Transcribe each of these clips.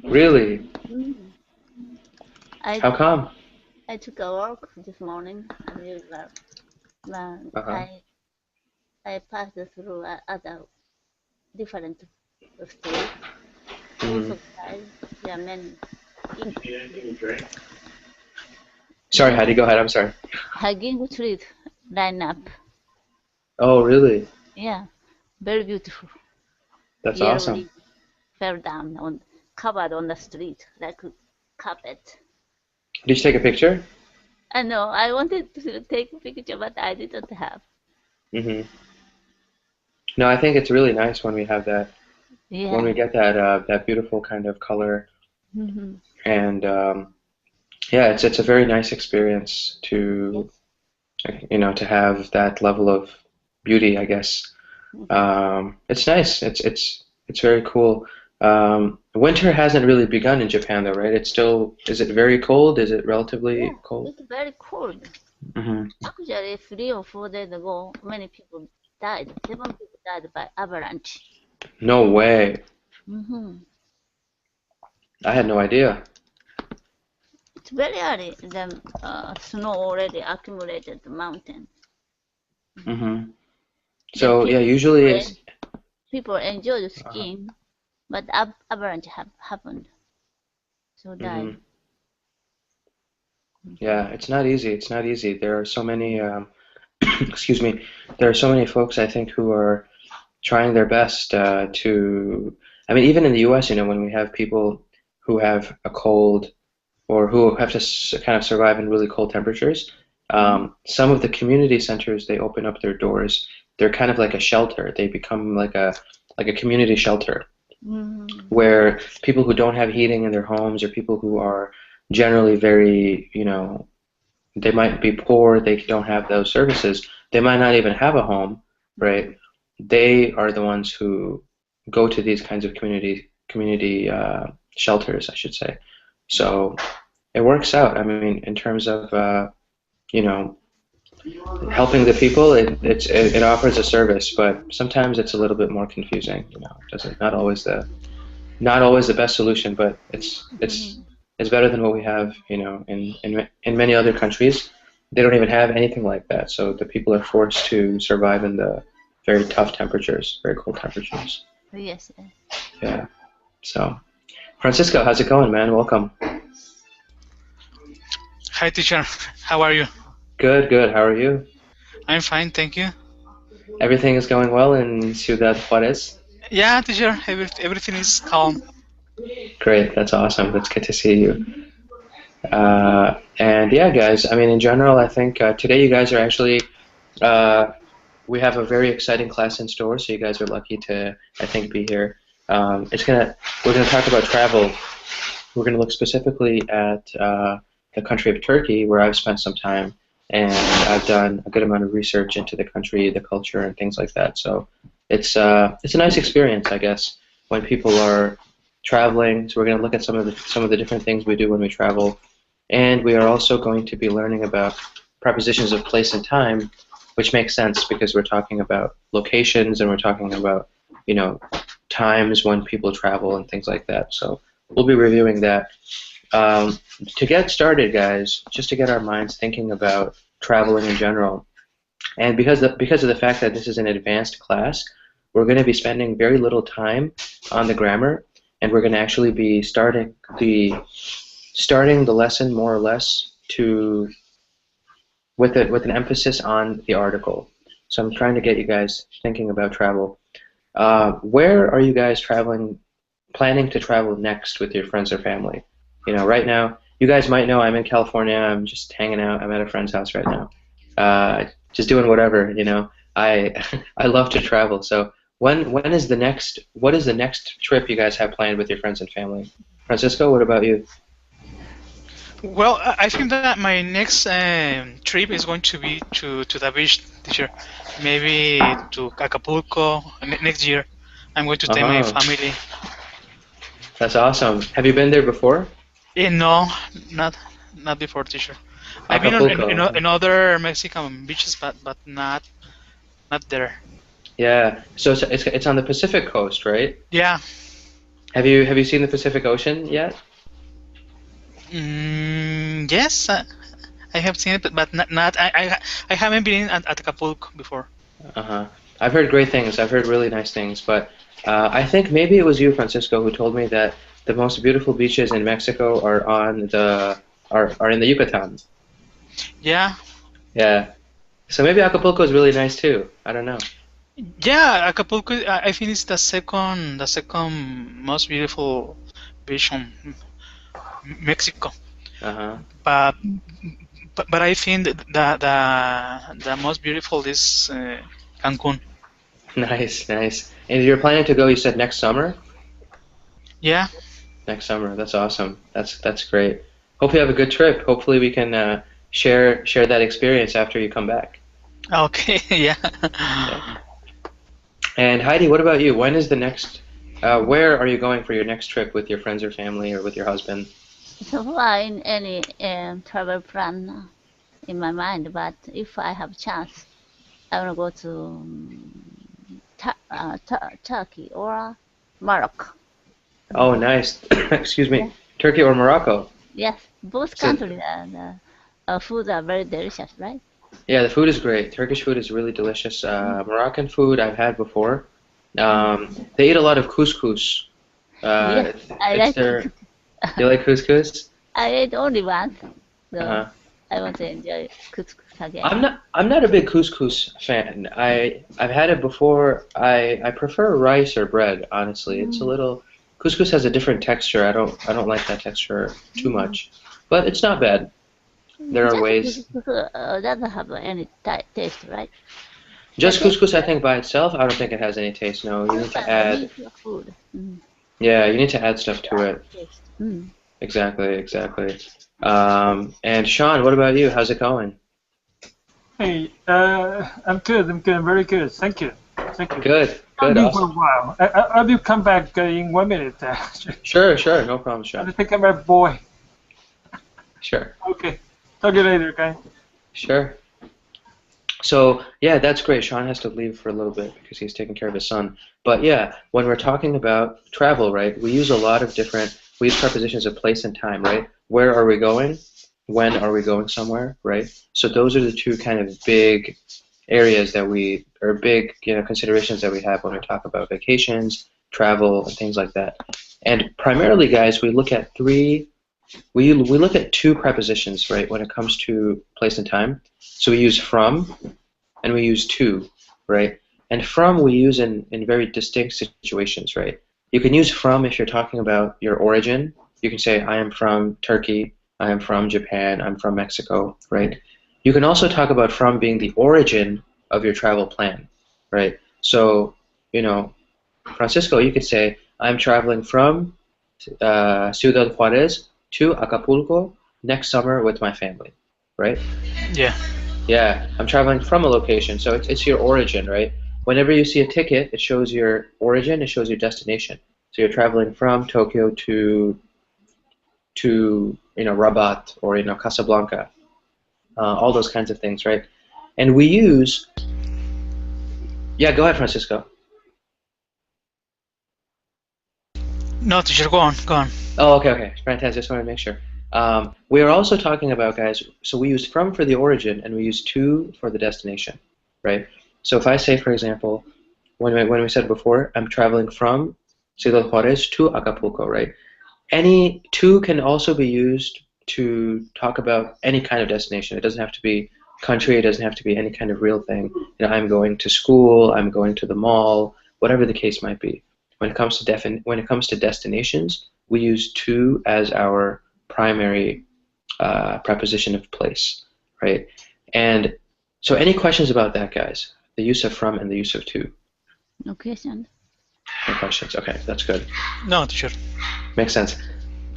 Really? Mm. I How come? I took a walk this morning as usual. But Uh-huh. I passed through other different streets. Both Hmm. of sides there are many ink Sorry, ink Heidi, go ahead. I'm sorry. hanging trees line up. Oh, really? Yeah, very beautiful. That's Yellow awesome. leaves fell down on covered on the street like carpet. Did you take a picture? I know I wanted to take a picture, but I didn't have. Hmm. No, I think it's really nice when we have that, when we Yeah. get that beautiful kind of color, Hmm. and yeah, it's a very nice experience Yes. to to have that level of beauty, I guess. Hmm. It's nice. It's very cool. Winter hasn't really begun in Japan though, right? It's still, is it very cold? Is it Yeah, relatively cold? it's very cold. Hmm. Actually, 3 or 4 days ago, many people died. 7 people died by avalanche. No way. Hmm. I had no idea. It's very early. The snow already accumulated the mountain. Hmm. Then So yeah, usually it's people enjoyed uh, skiing, but avalanche happened, so died. hmm. Hmm. Yeah, it's not easy. It's not easy. There are so many excuse me. There are so many folks I think who are trying their best to. I mean, even in the U.S., when we have people who have a cold or who have to kind of survive in really cold temperatures. Hmm. Some of the community centers, they open up their doors. They're kind of like a shelter. They become like a community shelter Hmm. where people who don't have heating in their homes or people who are generally very, they might be poor, they don't have those services, they might not even have a home, right? They are the ones who go to these kinds of community shelters, I should say. So it works out. I mean, in terms of you know helping the people, it offers a service, but sometimes it's a little bit more confusing. It doesn't not always the best solution, but Hmm. it's better than what we have. In many other countries, they don't even have anything like that. So the people are forced to survive in the very tough temperatures, very cold temperatures. Yes. Yeah. So Francisco, how's it going, man? Welcome. Hi, teacher. How are you? Good, good. How are you? I'm fine, thank you. Everything is going well in Ciudad Juarez? Yeah, teacher, everything is calm. Great, that's awesome. That's good to see you. And yeah, guys, I mean, in general, I think today you guys are actually, uh, we have a very exciting class in store, so you guys are lucky to, I think, be here. We're gonna talk about travel. We're gonna look specifically at the country of Turkey, where I've spent some time, and I've done a good amount of research into the country, the culture, and things like that. So it's a nice experience, I guess, when people are traveling. So we're going to look at some of the different things we do when we travel, and we are also going to be learning about prepositions of place and time, which makes sense because we're talking about locations and we're talking about you know times when people travel and things like that. So we'll be reviewing that. Um, to get started, guys, just to get our minds thinking about traveling in general, and because of the fact that this is an advanced class, we're going to be spending very little time on the grammar, and we're going to actually be starting the lesson more or less to with an emphasis on the article. So I'm trying to get you guys thinking about travel. Where are you guys planning to travel next with your friends or family? Right now, you guys might know I'm in California. I'm just hanging out. I'm at a friend's house right now. Just doing whatever. I I love to travel. So when is the next? What is the next trip you guys have planned with your friends and family? Francisco, what about you? Well, I think that my next trip is going to be to the beach, teacher. Maybe to Acapulco next year. I'm going to take my Uh-huh. family. That's awesome. Have you been there before? No, not not before, teacher. I've been on Acapulco. in other Mexican beaches, but not there. Yeah. So it's on the Pacific coast, right? Yeah, Have you seen the Pacific Ocean yet? Yes, I have seen it, but not I haven't been at Acapulco before. Uh-huh. I've heard great things. I've heard really nice things, but I think maybe it was you, Francisco, who told me that the most beautiful beaches in Mexico are in the Yucatan. Yeah, Yeah. So maybe Acapulco is really nice too. I don't know. yeah, Acapulco. I think it's the second most beautiful beach on Mexico. Uh-huh. But but I think the most beautiful is Cancun. Nice, nice. And you're planning to go, you said next summer? Yeah. Next summer. That's awesome. That's great. Hope you have a good trip. Hopefully we can share that experience after you come back. Okay. Yeah. Yeah. And Heidi, what about you? When is the next where are you going for your next trip with your friends or family or with your husband? So far, in any travel plan in my mind, but if I have chance, I want to go to Turkey or Morocco. Oh, nice. Excuse me. Yeah. Turkey or Morocco? Yes, both So, countries food are very delicious, right? yeah, the food is great. Turkish food is really delicious. Moroccan food I've had before. They eat a lot of couscous. Yes, I It's like their. it. You like couscous? I ate only once, so Uh-huh. I want to enjoy couscous again. I'm not a big couscous fan. I've had it before. I prefer rice or bread, honestly. It's a Mm. little couscous has a different texture. I don't like that texture too Mm. much. But it's not bad. There are Just ways. couscous doesn't have any taste, right? The Just taste couscous, I think by itself, I don't think it has any taste. No, you need to sometimes add. leave your food. Yeah, you need to add stuff to Add it. taste. Exactly, exactly. And Sean, what about you? How's it going? Hey, I'm good. I'm very good. Thank you. Thank you. Good, I've good, been for a awesome. while. I will come back in 1 minute. Sure, sure, no problem, I'll Sean. take care of my boy. Sure, Okay. Talk to you later, okay? sure. So yeah, that's great. Sean has to leave for a little bit because he's taking care of his son. But yeah, when we're talking about travel, right, we use a lot of different, we use prepositions of place and time, right? Where are we going? When are we going somewhere, right? So those are the two kind of big areas that we, or big, considerations that we have when we talk about vacations, travel, and things like that. And primarily, guys, we look at two prepositions, right, when it comes to place and time. So we use from and we use to, right? And from we use in very distinct situations, right? You can use from if you're talking about your origin. You can say, I am from Turkey, I am from Japan, I'm from Mexico, right? You can also talk about from being the origin of your travel plan, right? So, Francisco, you could say, I'm traveling from Ciudad Juarez to Acapulco next summer with my family, right? Yeah. Yeah, I'm traveling from a location, so it's your origin, right? Whenever you see a ticket, it shows your origin, it shows your destination. So you're traveling from Tokyo to Rabat or Casablanca, all those kinds of things, right? And we use, yeah, go ahead, Francisco. No, teacher, go on, go on. Oh, okay, fantastic. Just wanted to make sure. We are also talking about, guys, so we use from for the origin and we use to for the destination, right? So if I say, for example, when we said before, I'm traveling from Ciudad Juarez to Acapulco, right? Any to can also be used to talk about any kind of destination. It doesn't have to be country. It doesn't have to be any kind of real thing. I'm going to school. I'm going to the mall. Whatever the case might be. When it comes to destinations, we use to as our primary preposition of place, right? And so, any questions about that, guys? The use of from and the use of to. No question. No questions. Okay, that's good. No, teacher. Makes sense.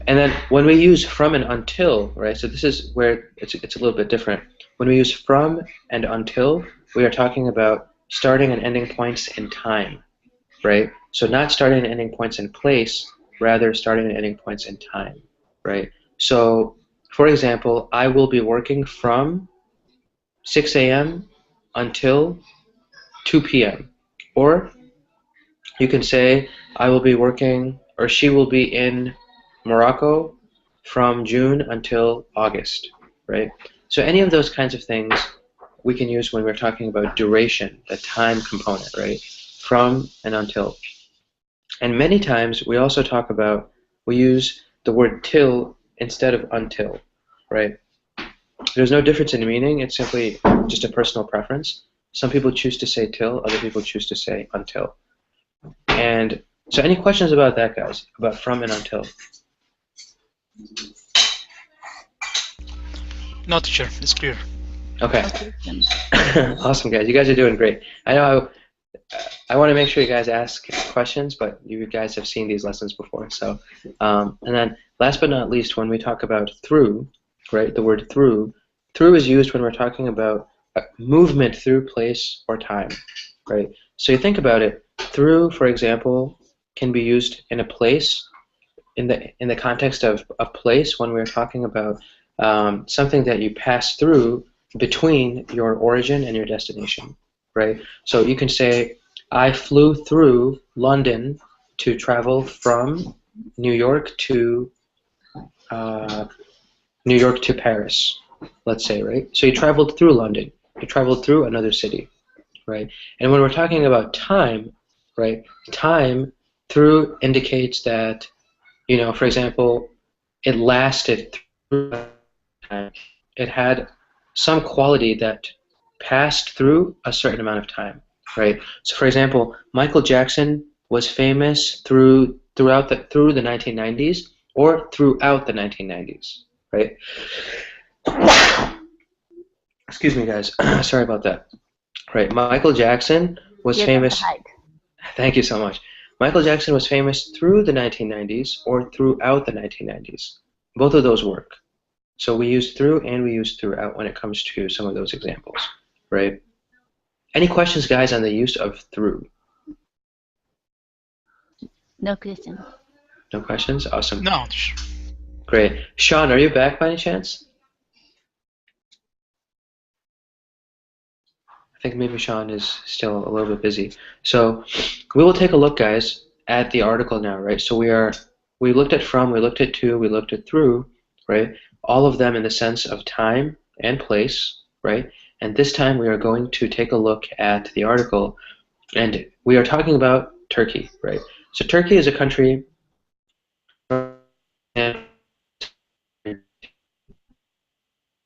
And then when we use from and until, right? So this is where it's a little bit different. When we use from and until, we are talking about starting and ending points in time, right? So not starting and ending points in place, rather starting and ending points in time, right? So, for example, I will be working from 6 a.m. until 2 p.m. Or you can say, I will be working or she will be in Morocco from June until August, right? So any of those kinds of things we can use when we're talking about duration, the time component, right? From and until. And many times we also talk about, we use the word till instead of until, right? There's no difference in meaning, it's simply just a personal preference. Some people choose to say till, other people choose to say until. And so any questions about that, guys? About from and until? No, teacher, it's clear. Okay. Okay. Awesome, guys. You guys are doing great. I know I want to make sure you guys ask questions, but you guys have seen these lessons before. So, and then last but not least, when we talk about through, right, the word through is used when we're talking about movement through place or time, right? So you think about it, through, for example, can be used in a place, in the context of a place when we're talking about something that you pass through between your origin and your destination, right? So you can say, I flew through London to travel from New York to Paris, let's say, right? So you traveled through London, you traveled through another city, right? And when we're talking about time, right, time through indicates that, you know, for example, it lasted through time. It had some quality that passed through a certain amount of time, right? So, for example, Michael Jackson was famous through the 1990s or throughout the 1990s, right? Excuse me, guys. Sorry about that. Right, Michael Jackson was famous. Thank you so much. Michael Jackson was famous through the 1990s or throughout the 1990s. Both of those work. So we use through and we use throughout when it comes to some of those examples, right? Any questions, guys, on the use of through? No question. No questions? Awesome. No, teacher. Great. Sean, are you back by any chance? I think maybe Sean is still a little bit busy. So we will take a look, guys, at the article now, right? So we looked at from, we looked at to, we looked at through, right? All of them in the sense of time and place, right? And this time we are going to take a look at the article, and we are talking about Turkey, right? So Turkey is a country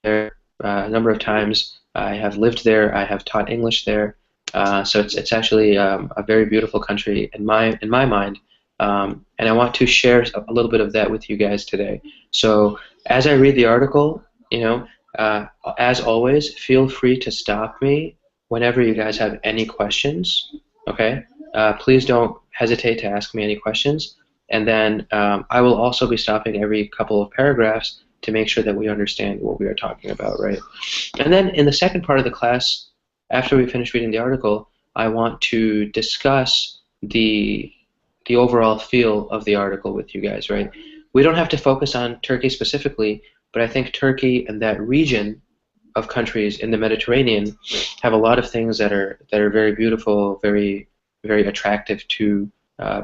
there a number of times. I have lived there. I have taught English there. So it's actually a very beautiful country in my mind. And I want to share a little bit of that with you guys today. So as I read the article, you know, as always, feel free to stop me whenever you guys have any questions. Okay? Please don't hesitate to ask me any questions. And then I will also be stopping every couple of paragraphs to make sure that we understand what we are talking about, right? And then in the second part of the class, after we finish reading the article, I want to discuss the overall feel of the article with you guys, right? We don't have to focus on Turkey specifically, but I think Turkey and that region of countries in the Mediterranean have a lot of things that are very beautiful, very attractive to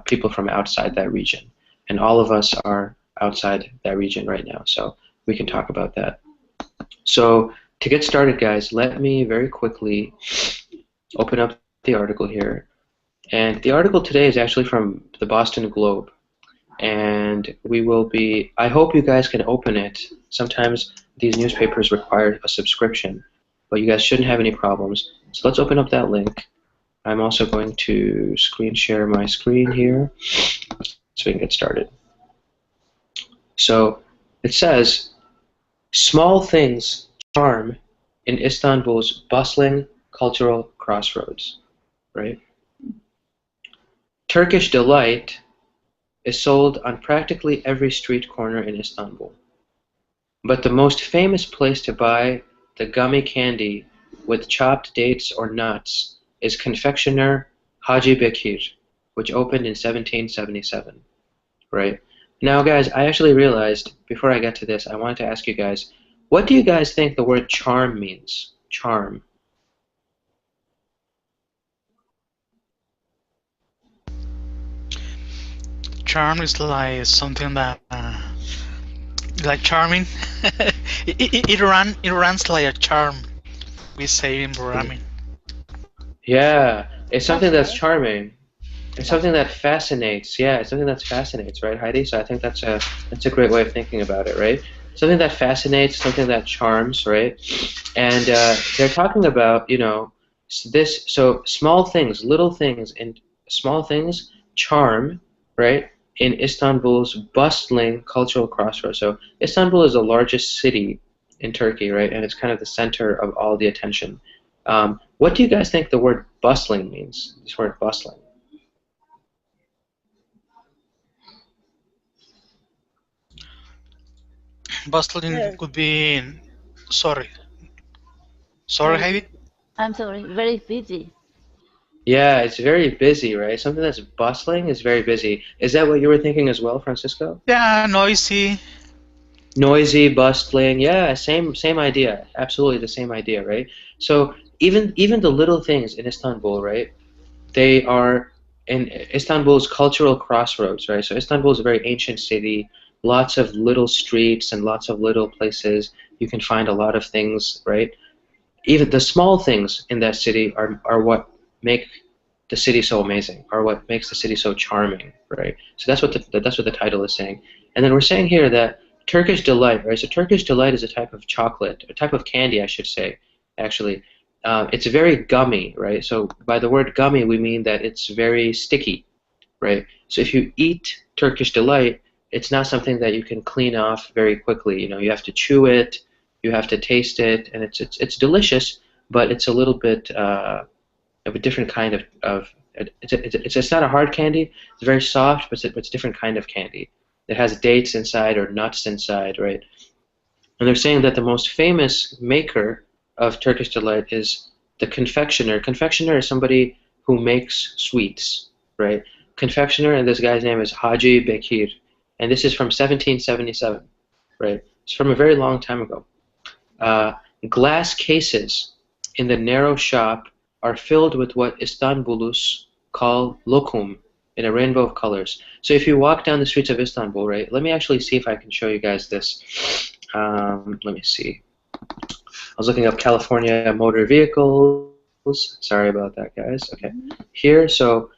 people from outside that region. And all of us are outside that region right now, so we can talk about that. So to get started, guys, let me very quickly open up the article here. And the article today is actually from the Boston Globe. And we will be, I hope you guys can open it. Sometimes these newspapers require a subscription, but you guys shouldn't have any problems. So let's open up that link. I'm also going to screen share my screen here so we can get started. So it says, small things charm in Istanbul's bustling cultural crossroads, right? Turkish delight is sold on practically every street corner in Istanbul. But the most famous place to buy the gummy candy with chopped dates or nuts is confectioner Hagia Bekir, which opened in 1777, right? Now, guys, I actually realized, before I get to this, I wanted to ask you guys, what do you guys think the word charm means? Charm. charm is like something that like charming. It runs like a charm. We say in programming. Yeah, it's something that's Okay. charming. It's something that fascinates. Yeah, it's something that fascinates, right, Heidi? So I think that's a great way of thinking about it, right? Something that fascinates, something that charms, right? And they're talking about, this. So small things, little things, and small things charm, right? In Istanbul's bustling cultural crossroads. So Istanbul is the largest city in Turkey, right? And it's kind of the center of all the attention. What do you guys think the word bustling means? This word bustling. Bustling Yes. could be sorry. Sorry, Very Heidi? busy. I'm sorry, very busy. Yeah, it's very busy, right? Something that's bustling is very busy. Is that what you were thinking as well, Francisco? Yeah, noisy. Noisy, bustling. Yeah, same idea. Absolutely the same idea, right? So even the little things in Istanbul, right? They are in Istanbul's cultural crossroads, right? So Istanbul is a very ancient city, lots of little streets and lots of little places. You can find a lot of things, right? Even the small things in that city are what make the city so amazing, are what makes the city so charming, right? So that's what the title is saying. And then we're saying here that Turkish delight, right? So Turkish delight is a type of chocolate, a type of candy, I should say, actually. It's very gummy, right? So by the word gummy, we mean that it's very sticky, right? So if you eat Turkish delight, it's not something that you can clean off very quickly. You have to chew it, you have to taste it, and it's delicious, but it's a little bit of a different kind of it's not a hard candy. It's very soft, but it's a different kind of candy. It has dates inside or nuts inside, right? And they're saying that the most famous maker of Turkish delight is the confectioner. Confectioner is somebody who makes sweets, right? Confectioner, and this guy's name is Haji Bekir, and this is from 1777, right? It's from a very long time ago. Uh, Glass cases in the narrow shop are filled with what Istanbulus call lokum in a rainbow of colors. So if you walk down the streets of Istanbul, right, let me actually see if I can show you guys this. Let me see. I was looking up California motor vehicles. Sorry about that, guys. Okay. Here, so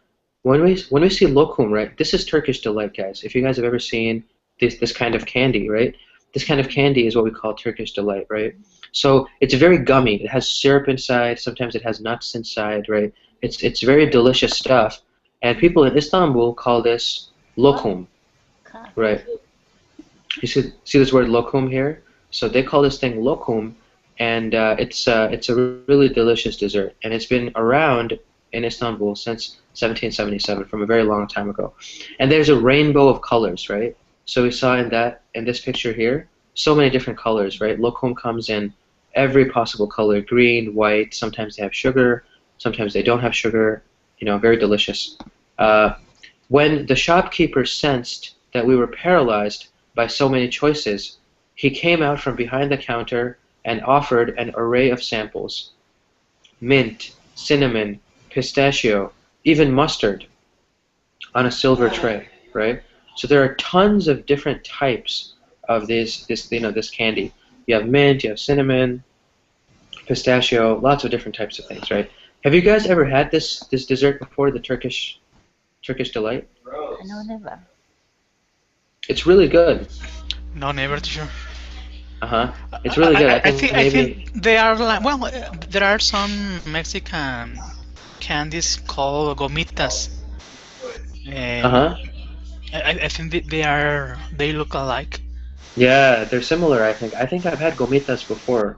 when we see lokum, right, this is Turkish delight, guys. If you guys have ever seen this kind of candy, right, this kind of candy is what we call Turkish delight, right? So it's very gummy. It has syrup inside. Sometimes it has nuts inside, right? It's very delicious stuff. And people in Istanbul call this lokum, right? You see this word lokum here? So they call this thing lokum, and it's a really delicious dessert. And it's been around in Istanbul since 1777, from a very long time ago. And there's a rainbow of colors, right? So we saw in this picture here, so many different colors, right? Lokum comes in every possible color: green, white. Sometimes they have sugar, sometimes they don't have sugar. Very delicious. When the shopkeeper sensed that we were paralyzed by so many choices, he came out from behind the counter and offered an array of samples: mint, cinnamon, pistachio, even mustard on a silver tray, right? So there are tons of different types of this candy. You have mint, you have cinnamon, pistachio, lots of different types of things, right? Have you guys ever had this dessert before, the Turkish delight? No, never. It's really good. No, never, teacher. It's really good. I think they are like, well, there are some Mexican candies called gomitas. I think they look alike. Yeah, they're similar, I think. I think I've had gomitas before,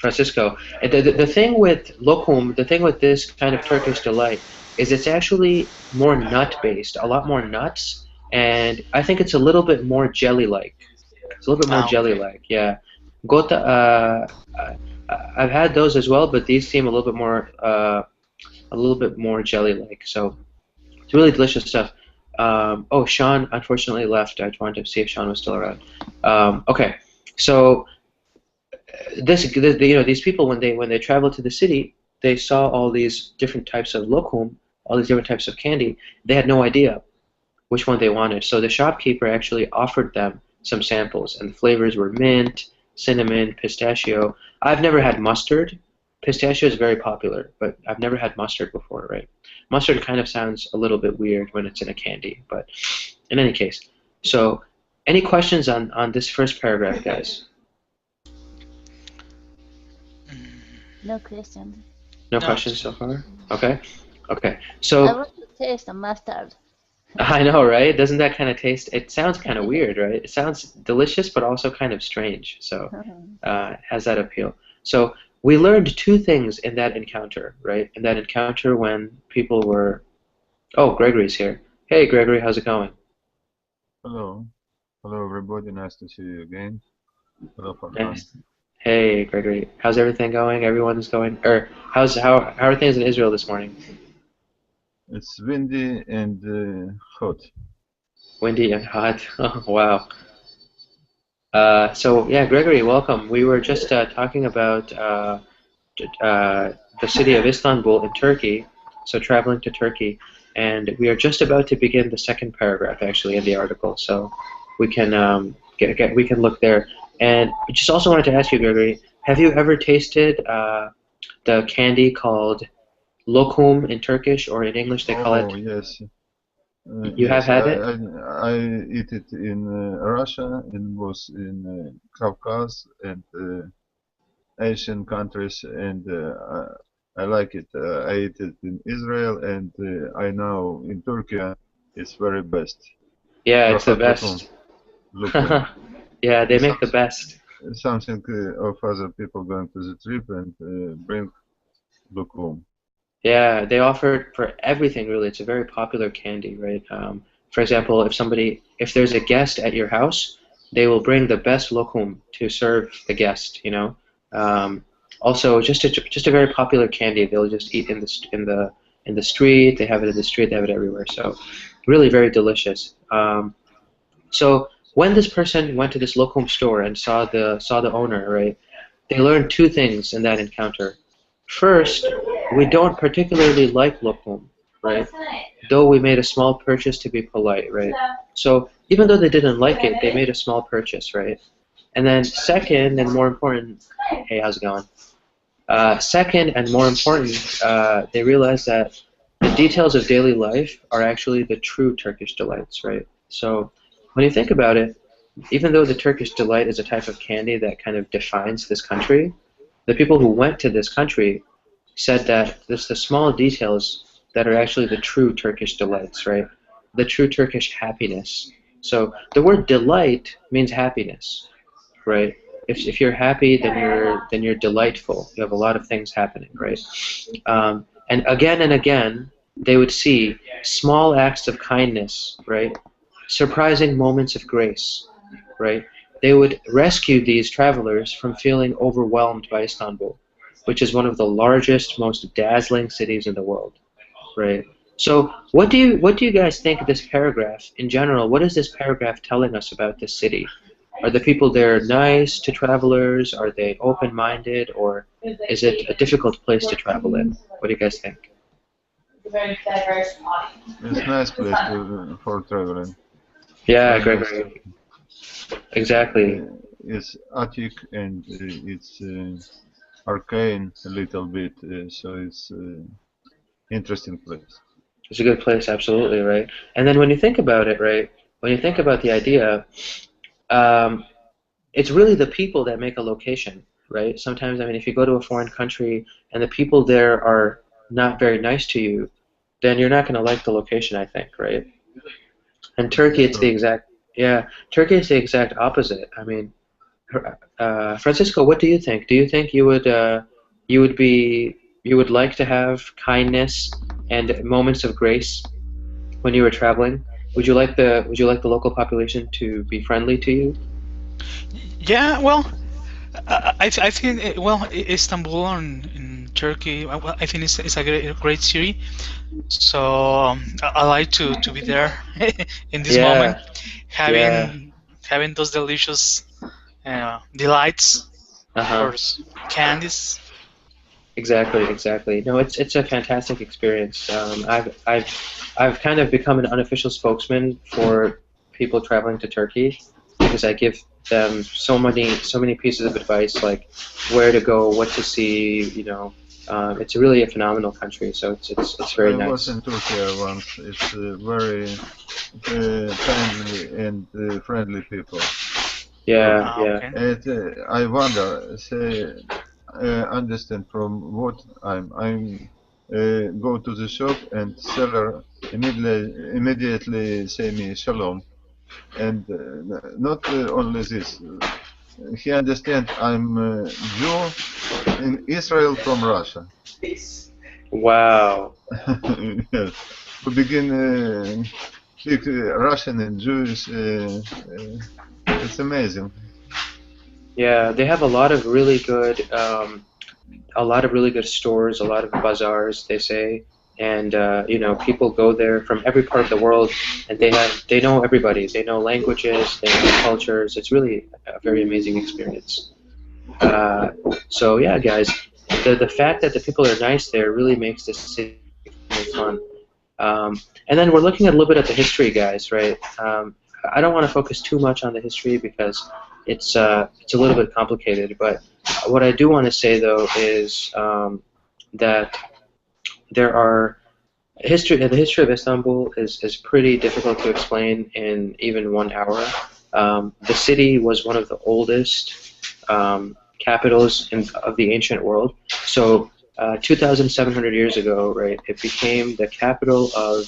Francisco. And the thing with lokum, the thing with this kind of Turkish delight, is it's actually more nut-based, a lot more nuts, and I think it's a little bit more jelly-like. It's a little bit more jelly-like, yeah. Gota, I've had those as well, but these seem a little bit more jelly-like. So it's really delicious stuff. Oh, Sean unfortunately left. I wanted to see if Sean was still around. Okay, so these people, when they traveled to the city, they saw all these different types of lokum, all these different types of candy. They had no idea which one they wanted. So the shopkeeper actually offered them some samples, and the flavors were mint, cinnamon, pistachio. I've never had mustard. Pistachio is very popular, but I've never had mustard before, right? Mustard kind of sounds a little bit weird when it's in a candy, but in any case. So any questions on this first paragraph, guys? No questions. No questions so far? Okay. Okay. So I want to taste the mustard. I know, right? Doesn't that kind of taste? It sounds kind of weird, right? It sounds delicious, but also kind of strange. So has that appeal. So we learned two things in that encounter, right? In that encounter when people were... Oh, Gregory's here. Hey, Gregory, how's it going? Hello. Hello, everybody. Nice to see you again. Hello, Farhan. Nice. Hey, Gregory. How's everything going? Everyone's going... how are things in Israel this morning? It's windy and hot. Windy and hot. Oh, wow. So yeah, Gregory, welcome. We were just talking about the city of Istanbul in Turkey, so traveling to Turkey, and we are just about to begin the second paragraph actually in the article, so we can we can look there. And I just also wanted to ask you, Gregory, have you ever tasted the candy called lokum in Turkish, or in English they call it? Oh, yes. You have had it? I eat it in Russia, and was in Caucasus and Asian countries, and I like it. I eat it in Israel, and I know in Turkey it's very best. Yeah, it's the best. Yeah, they make the best. Something of other people going to the trip and bring lokum. Yeah, they offer it for everything, really. It's a very popular candy, right? For example, if there's a guest at your house, they will bring the best lokum to serve the guest, you know. Also, just a very popular candy. They'll just eat in the street. They have it in the street. They have it everywhere. So, really very delicious. So when this person went to this lokum store and saw the owner, right? They learned two things in that encounter. First, we don't particularly like lokum, right? Though we made a small purchase to be polite, right? So even though they didn't like it, they made a small purchase, right? And then second and more important, hey, how's it going? Second and more important, they realized that the details of daily life are actually the true Turkish delights, right? So when you think about it, even though the Turkish delight is a type of candy that kind of defines this country, the people who went to this country said that it's the small details that are actually the true Turkish delights, right? The true Turkish happiness. So the word delight means happiness, right? If you're happy, then you're delightful. You have a lot of things happening, right? And again, they would see small acts of kindness, right? Surprising moments of grace, right? They would rescue these travelers from feeling overwhelmed by Istanbul, which is one of the largest, most dazzling cities in the world, right? So what do you guys think of this paragraph in general? What is this paragraph telling us about this city? Are the people there nice to travelers? Are they open-minded, or is it a difficult place to travel in? What do you guys think? It's a very diverse audience. It's a nice place for traveling. Yeah, Gregory. Exactly. It's attic and it's arcane a little bit, so it's interesting place. It's a good place, absolutely, right? And then when you think about it, right, when you think about the idea, it's really the people that make a location, right? Sometimes, I mean, if you go to a foreign country and the people there are not very nice to you, then you're not going to like the location, I think, right? And Turkey, it's the exact, yeah, Turkey is the exact opposite. I mean, Francisco, what do you think? Do you think you would like to have kindness and moments of grace when you were traveling? Would you like the local population to be friendly to you? Yeah, well, I think Istanbul in Turkey. Well, I think it's a great city. So I like to be there in this moment, having those delicious delights, of course, candies. Exactly, exactly. No, it's a fantastic experience. I've kind of become an unofficial spokesman for people traveling to Turkey because I give them so many pieces of advice, like where to go, what to see. It's really a phenomenal country, so it's very I was nice. in Turkey once. It's very kindly and friendly people. Yeah, yeah. Okay. And I wonder, say, understand from what I'm go to the shop and seller immediately say me shalom, and not only this, he understand I'm Jew in Israel from Russia. Wow. Yes, we begin speak Russian and Jewish. It's amazing. Yeah, they have a lot of really good stores, a lot of bazaars, they say, and people go there from every part of the world, and they know everybody, they know languages, they know cultures. It's really a very amazing experience. Uh, so yeah, guys, the fact that the people are nice there really makes this city fun. And then we're looking at a little bit at the history, guys, right? I don't want to focus too much on the history because it's a little bit complicated. But what I do want to say though is that there are the history of Istanbul is pretty difficult to explain in even 1 hour. The city was one of the oldest capitals of the ancient world. So 2,700 years ago, right, it became the capital of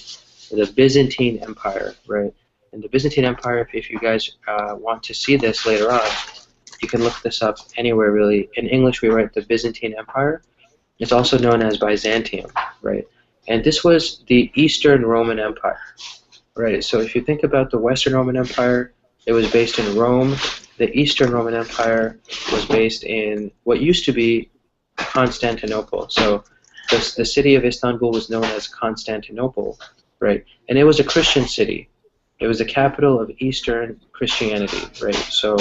the Byzantine Empire, right? And the Byzantine Empire, if you guys want to see this later on, you can look this up anywhere really. In English, we write the Byzantine Empire. It's also known as Byzantium, right? And this was the Eastern Roman Empire, right? So if you think about the Western Roman Empire, it was based in Rome. The Eastern Roman Empire was based in what used to be Constantinople. So the city of Istanbul was known as Constantinople, right? And it was a Christian city. It was the capital of Eastern Christianity, right? So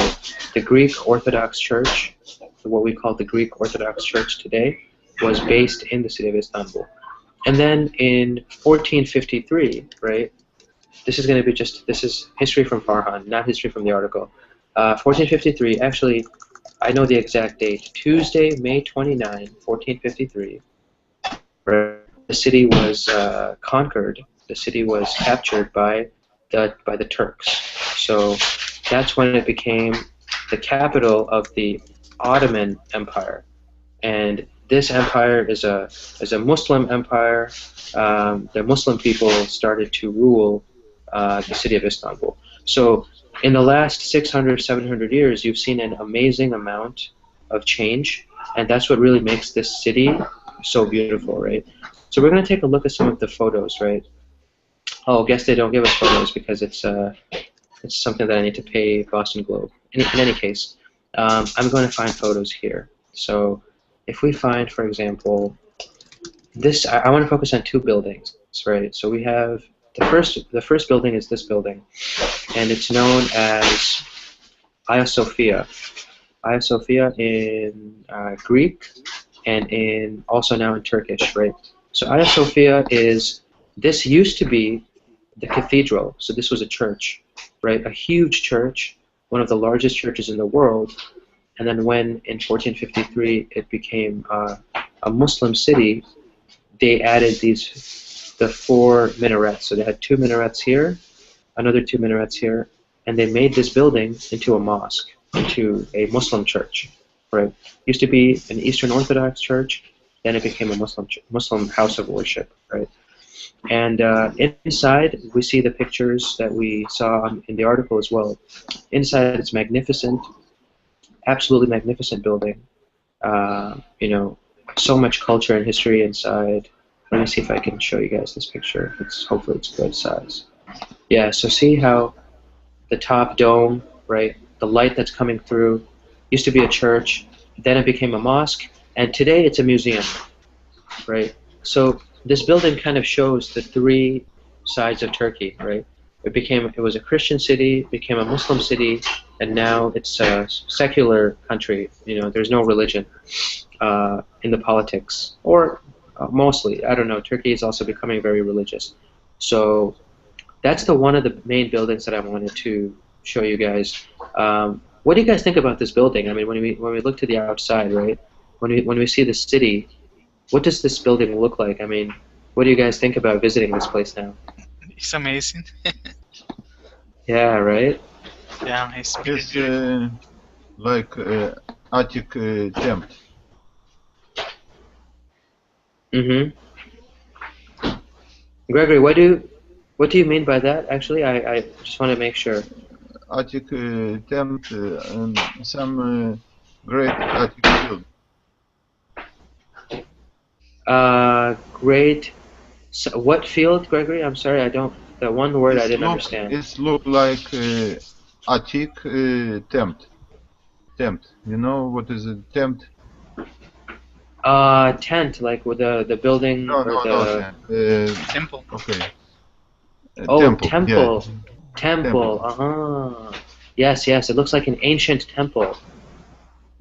the Greek Orthodox Church, what we call the Greek Orthodox Church today, was based in the city of Istanbul. And then in 1453, right? This is history from Farhan, not history from the article. 1453, actually, I know the exact date. Tuesday, May 29, 1453, right? The city was conquered. The city was captured by the Turks. So that's when it became the capital of the Ottoman Empire. And this empire is a Muslim empire. The Muslim people started to rule the city of Istanbul. So in the last 600, 700 years, you've seen an amazing amount of change, and that's what really makes this city so beautiful, right? So we're going to take a look at some of the photos, right? Oh, I guess they don't give us photos because it's something that I need to pay Boston Globe. In any case, I'm going to find photos here. So if we find, for example, this, I want to focus on two buildings, right? So we have the first building is this building, and it's known as Hagia Sophia. Hagia Sophia in Greek, and also now in Turkish, right? So Hagia Sophia this used to be the cathedral. So this was a church, right? A huge church, one of the largest churches in the world. And then when in 1453 it became a Muslim city, they added the 4 minarets. So they had 2 minarets here, another 2 minarets here, and they made this building into a mosque, into a Muslim church, right? It used to be an Eastern Orthodox church, then it became a Muslim house of worship, right? And inside, we see the pictures that we saw in the article as well. Inside, it's magnificent, absolutely magnificent building. So much culture and history inside. Let me see if I can show you guys this picture. Hopefully it's good size. Yeah, so see how the top dome, right, the light that's coming through, used to be a church, then it became a mosque, and today it's a museum, right? So this building kind of shows the 3 sides of Turkey, right? It was a Christian city, became a Muslim city, and now it's a secular country. You know, there's no religion in the politics, or mostly. I don't know. Turkey is also becoming very religious. So that's one of the main buildings that I wanted to show you guys. What do you guys think about this building? I mean, when we look to the outside, right? When we see the city, what does this building look like? I mean, what do you guys think about visiting this place now? It's amazing. Yeah, right? Yeah, it's It's beautiful. like Attic temple. Mm-hmm. Gregory, what do you mean by that? Actually, I just want to make sure. Attic temple and some great Attic field. Great. So, what field, Gregory? I'm sorry, I don't. The one word I didn't understand. It's look like Attic temple. Temple. You know what is a temple? Tent, like with the building No, or no, the. no. Temple. Okay. Oh, Temple. temple. Yeah. Temple. Uh-huh. Yes, yes. It looks like an ancient temple.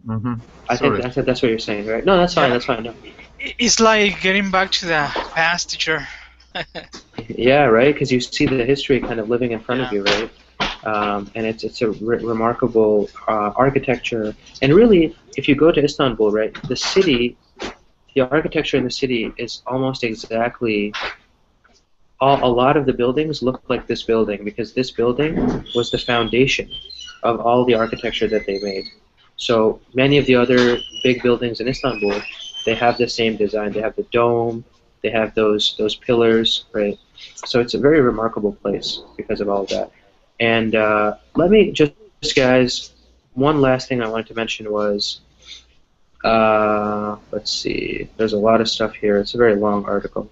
Mm-hmm. I think that's what you're saying, right? No, that's fine. Yeah. That's fine. No. It's like getting back to the past, teacher. Yeah, right. Because you see the history kind of living in front of Yeah. you, right? And it's a remarkable architecture. And really, if you go to Istanbul, right, the architecture in the city is almost exactly. A lot of the buildings look like this building because this building was the foundation of all the architecture that they made. So many of the other big buildings in Istanbul, they have the same design. They have the dome, they have those pillars, right? So it's a very remarkable place because of all of that. And let me just, guys, one last thing I wanted to mention was, let's see, there's a lot of stuff here. It's a very long article.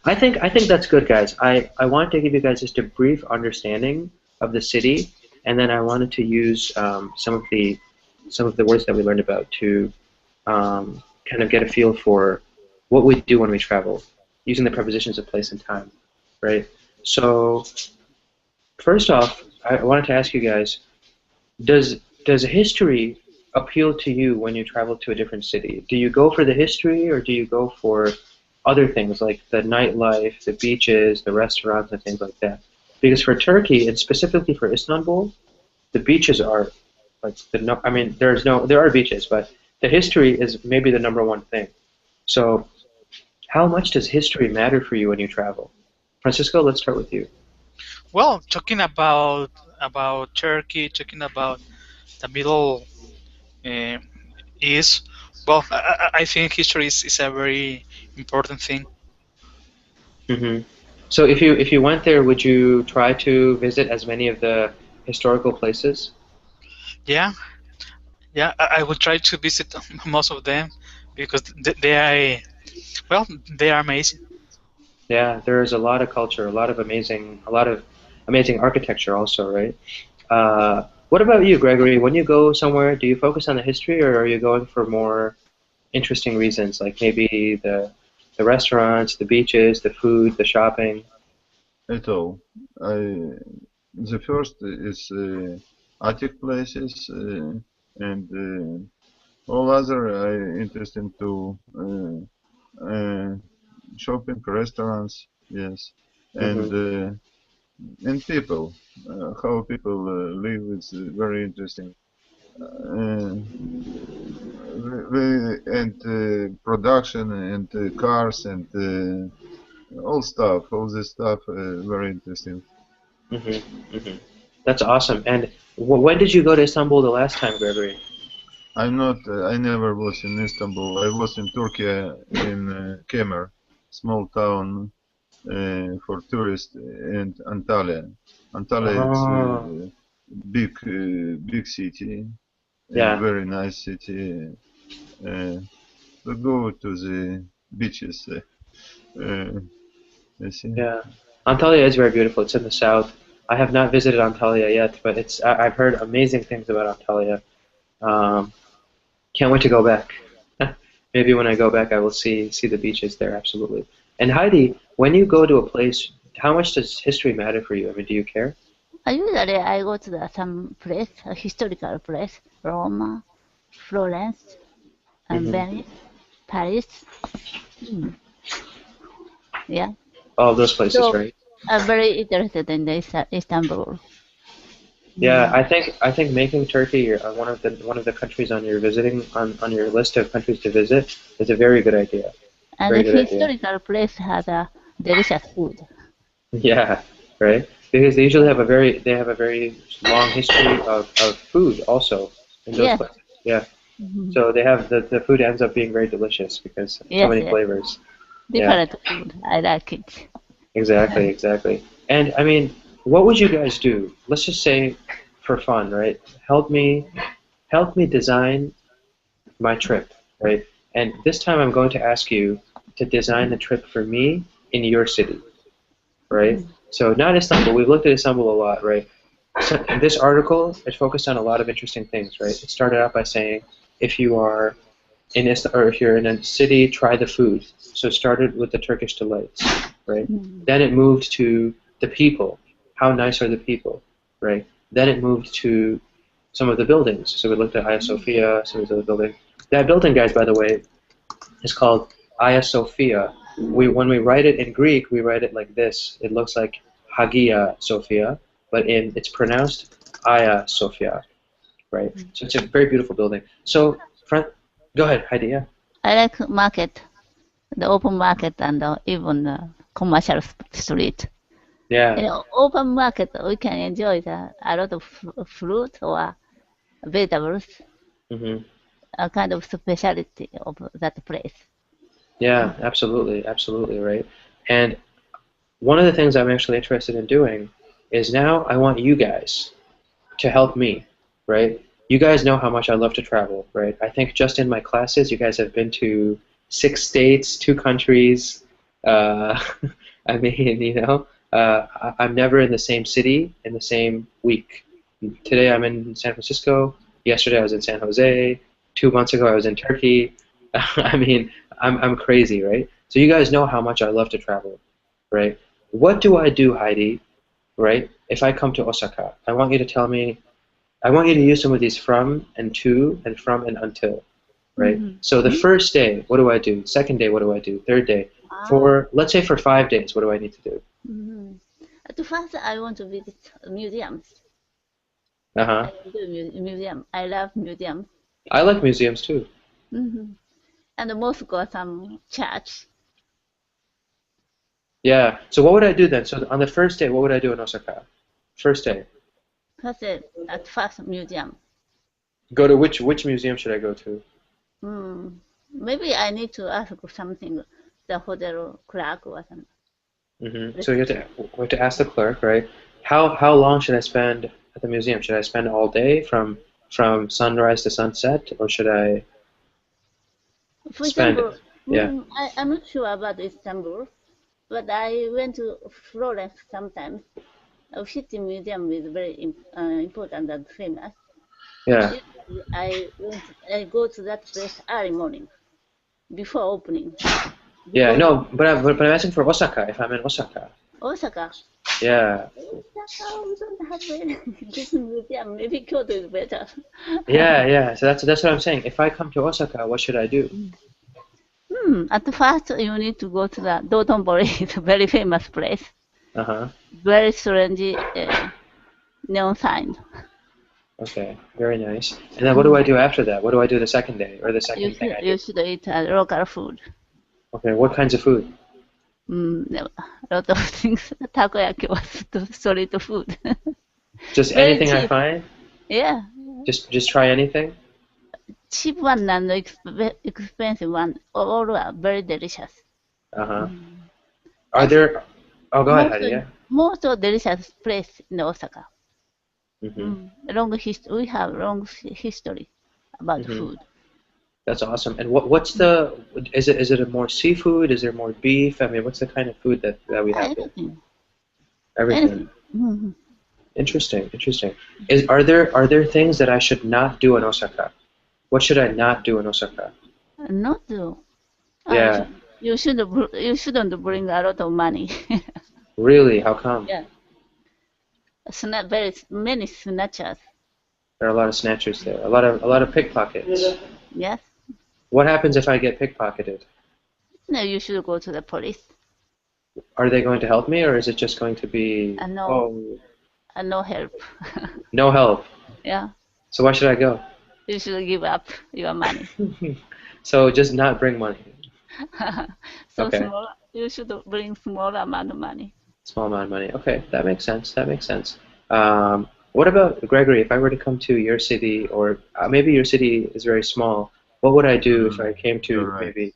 I think that's good, guys. I wanted to give you guys just a brief understanding of the city, and then I wanted to use some of the words that we learned about to kind of get a feel for what we do when we travel, using the prepositions of place and time, right? So first off, I wanted to ask you guys: Does history appeal to you when you travel to a different city? Do you go for the history, or do you go for other things like the nightlife, the beaches, the restaurants, and things like that? Because for Turkey, and specifically for Istanbul, the beaches are like I mean, there are beaches, but the history is maybe the number one thing. So, how much does history matter for you when you travel? Francisco, let's start with you. Well, talking about Turkey, talking about the Middle East. Well, I think history is a very important thing. Mm-hmm. So, if you went there, would you try to visit as many of the historical places? Yeah, yeah. I will try to visit most of them because they are, well, they are amazing. Yeah, there's a lot of culture, a lot of amazing architecture also, right? What about you, Gregory? When you go somewhere, do you focus on the history, or are you going for more interesting reasons, like maybe the restaurants, the beaches, the food, the shopping? At all. The first is Attic places and all other I interested to shopping, restaurants, yes, Mm-hmm. and people. How people live is very interesting. And production and cars and all this stuff, very interesting. Mm-hmm. Mm-hmm. That's awesome. And when did you go to Istanbul the last time, Gregory? I'm not. I never was in Istanbul. I was in Turkey in Kemer, small town for tourists, and Antalya. Antalya is Oh, big city and yeah, very nice city. We go to the beaches. I see. yeah. Antalya is very beautiful. It's in the south. I have not visited Antalya yet, but I've heard amazing things about Antalya. Um, can't wait to go back. Maybe when I go back, I will see the beaches there. Absolutely. And Heidi, when you go to a place, how much does history matter for you? I mean, do you care? Usually I go to some place, a historical place, Rome, Florence, and Venice, Paris. Yeah. All those places, So right? I'm very interested in Istanbul. Yeah, I think making Turkey one of the countries on your on your list of countries to visit is a very good idea. And Very the good idea. historical place has a delicious food. Yeah, right. Because they usually have a very long history of food also in those Yes. places. Yeah. So they have the food ends up being very delicious because so Yes, many yes. flavors. Different food. I like it. Exactly, exactly. And I mean, what would you guys do? Let's just say for fun, right? Help me design my trip, right? And this time I'm going to ask you to design the trip for me in your city, right? So not Istanbul. We've looked at Istanbul a lot, right? So this article is focused on a lot of interesting things, right? It started out by saying if you are if you're in a city, try the food. So it started with the Turkish delights, right? Then it moved to the people. How nice are the people, right? Then it moved to some of the buildings. So we looked at Hagia Sophia, some of the buildings. That building, guys, by the way, is called Hagia Sophia. When we write it in Greek, we write it like this. It looks like Hagia Sophia, but it's pronounced Hagia Sophia, right? So it's a very beautiful building. So, go ahead, Heidi. Yeah. I like market, the open market, and even the commercial street. Yeah. In open market, we can enjoy a lot of fruit or vegetables, a kind of specialty of that place. Yeah, absolutely, absolutely, right. And one of the things I'm actually interested in doing is now I want you guys to help me, right? You guys know how much I love to travel, right? I think just in my classes, you guys have been to 6 states, 2 countries. I mean, I'm never in the same city in the same week. Today I'm in San Francisco. Yesterday I was in San Jose. 2 months ago I was in Turkey. I mean, I'm crazy, right? So you guys know how much I love to travel, right? What do I do, Heidi, right? If I come to Osaka, I want you to tell me, I want you to use some of these from and to and from and until, right? So the first day, what do I do? Second day, what do I do? Third day. Let's say for 5 days, what do I need to do? At first, I want to visit museums. Uh-huh. Museum. I love museums. I like museums too. And Moscow, some church. Yeah. So what would I do then? So on the first day, what would I do in Osaka? First day. First, at first museum. Go to which museum should I go to? Maybe I need to ask something, the hotel clerk or something. So we have to ask the clerk, right? How long should I spend at the museum? Should I spend all day from sunrise to sunset, or should I For spend? example, Yeah. I'm not sure about Istanbul, but I went to Florence sometimes. A city museum is very important and famous. Yeah. I go to that place early morning, before opening. Yeah, no, but I'm asking for Osaka. If I'm in Osaka. Osaka. Yeah. Osaka, we don't have this museum. Maybe Kyoto is better. Yeah. So that's what I'm saying. If I come to Osaka, what should I do? At first, you need to go to the Dotonbori. It's a very famous place. Very strange neon sign. Okay, very nice. And then what do I do after that? What do I do the second day or the second thing? You should eat local food. Okay, what kinds of food? A lot of things. Takoyaki was solid food. Just anything I find? Yeah. Just try anything? Cheap one and expensive one. All are very delicious. Are there? Oh, go ahead, Heidi. Yeah. Most delicious place in Osaka. We have long history about food. That's awesome. And what's the? Is it a more seafood? Is there more beef? I mean, what's the kind of food that we have there? Everything. Interesting. Are there things that I should not do in Osaka? What should I not do in Osaka? Not do. Yeah. You shouldn't bring a lot of money. Really? How come? Yeah. Very many snatchers. There are a lot of snatchers there. A lot of pickpockets. Yes. What happens if I get pickpocketed? No, you should go to the police. Are they going to help me, or is it just going to be No help. no help? Yeah. So why should I go? You should give up your money. So just not bring money. So Okay. You should bring small amount of money. Small amount of money. Okay, that makes sense. That makes sense. What about Gregory? If I were to come to your city, or maybe your city is very small, what would I do if I came to maybe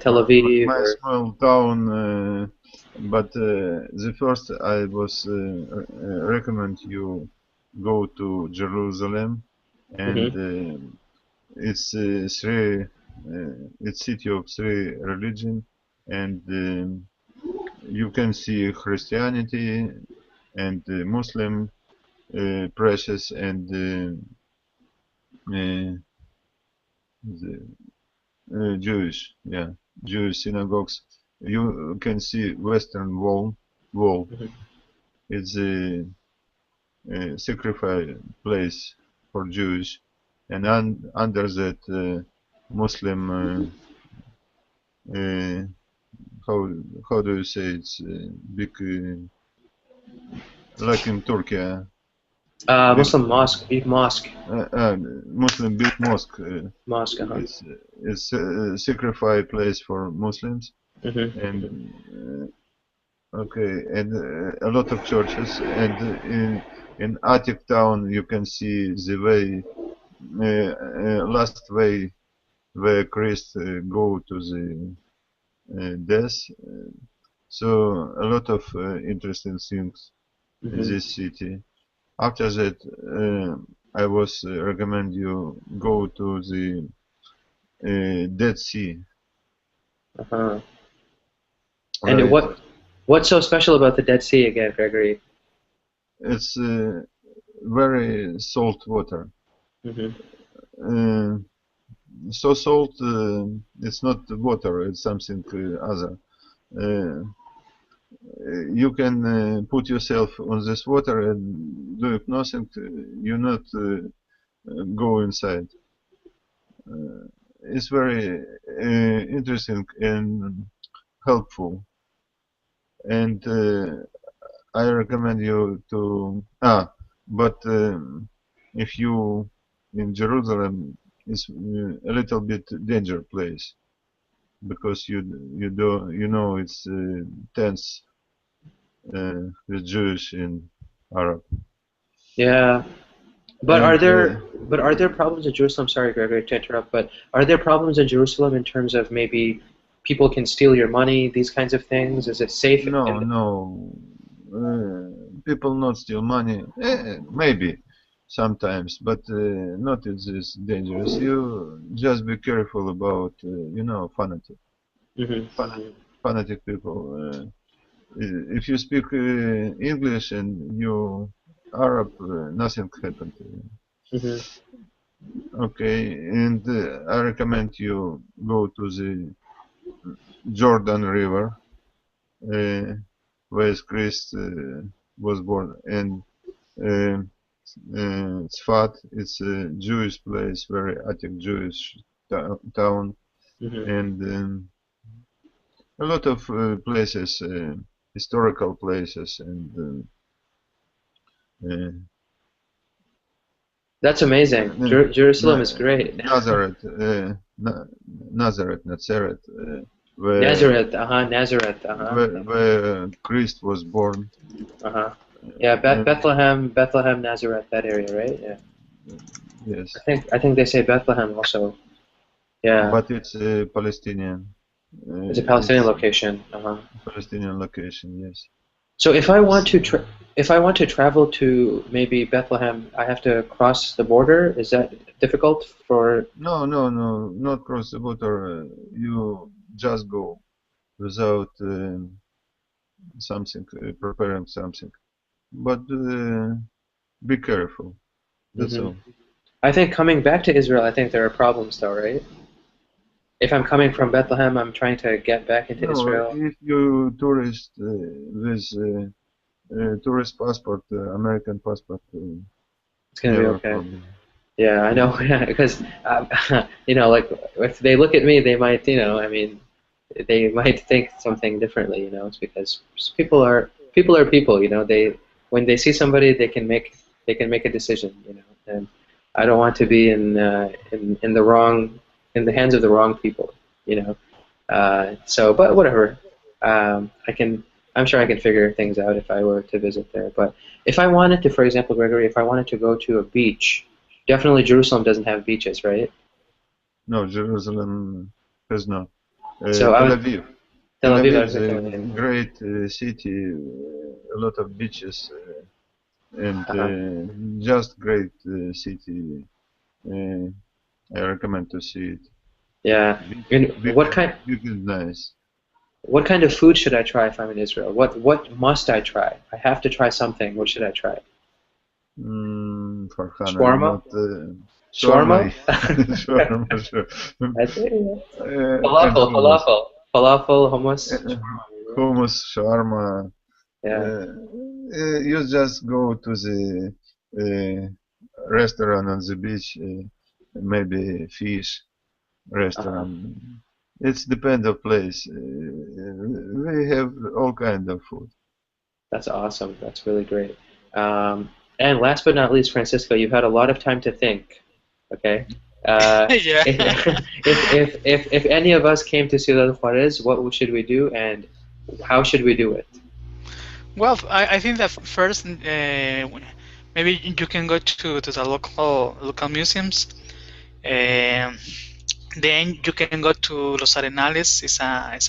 Tel Aviv? My small town, but the first I was recommend you go to Jerusalem, and it's it's city of three religion, and you can see Christianity and Muslim precious and Jewish, Jewish synagogues. You can see Western Wall. It's a sacrifice place for Jewish, and under that Muslim. How do you say it's big like in Turkey? Muslim mosque, big mosque. Muslim big mosque. Mosque. It's a sacrifice place for Muslims, and and a lot of churches. And in Attic town, you can see the way, last way where Christ go to the death. So a lot of interesting things in this city. After that, I was recommend you go to the Dead Sea. And what's so special about the Dead Sea again, Gregory? It's very salt water. So salt, it's not water, it's something other. You can put yourself on this water and do nothing, you not go inside. It's very interesting and helpful, and I recommend you to but if you in Jerusalem, it's a little bit danger place, because you know it's tense with Jewish and Arab. Yeah, but are there problems in Jerusalem? Sorry, Gregory, to interrupt, but are there problems in Jerusalem in terms of maybe people can steal your money, these kinds of things? Is it safe? No. People not steal money. Maybe sometimes, but not this dangerous. You just be careful about fanatic. Fanatic people. If you speak English and you Arab, nothing happened to you. Okay, and I recommend you go to the Jordan River, where Christ was born, and Tzfat, it's a Jewish place, very Attic Jewish town, and a lot of places, historical places, and that's amazing. Jerusalem is great. Nazareth. Where Christ was born. Yeah, Bethlehem, Nazareth, that area, right? Yeah. Yes. I think they say Bethlehem also. Yeah. But it's Palestinian. It's a Palestinian location. Palestinian location, yes. So if I want to travel to maybe Bethlehem, I have to cross the border. Is that difficult for? No, not cross the border. You just go without preparing something. But be careful. That's all. I think coming back to Israel, I think there are problems though, right? if I'm coming from Bethlehem, I'm trying to get back into Israel. If you tourist with tourist passport, American passport, It's gonna be never okay. problem. Yeah, I know. Because like if they look at me, they might, I mean, they might think something differently. It's because people are people. They when they see somebody, they can make a decision. And I don't want to be in the hands of the wrong people. So, but whatever. I'm sure I can figure things out if I were to visit there. But if I wanted to, for example, Gregory, if I wanted to go to a beach, definitely Jerusalem doesn't have beaches, right? No, Jerusalem does not. So Tel Aviv. Tel Aviv is a great city, a lot of beaches, and just great city. I recommend to see it. Yeah. What kind? Big is nice. What kind of food should I try if I'm in Israel? What must I try? I have to try something. What should I try? Shawarma? Shawarma? Shawarma, sure. Falafel, hummus. Hummus, shawarma. Yeah. You just go to the restaurant on the beach, maybe fish restaurant. It depends on place. We have all kind of food. That's awesome. That's really great. And last but not least, Francisco, you've had a lot of time to think. Okay. Yeah. If any of us came to Ciudad Juarez, what should we do, and how should we do it? Well, I think that first, maybe you can go to the local museums. Then you can go to Los Arenales. It's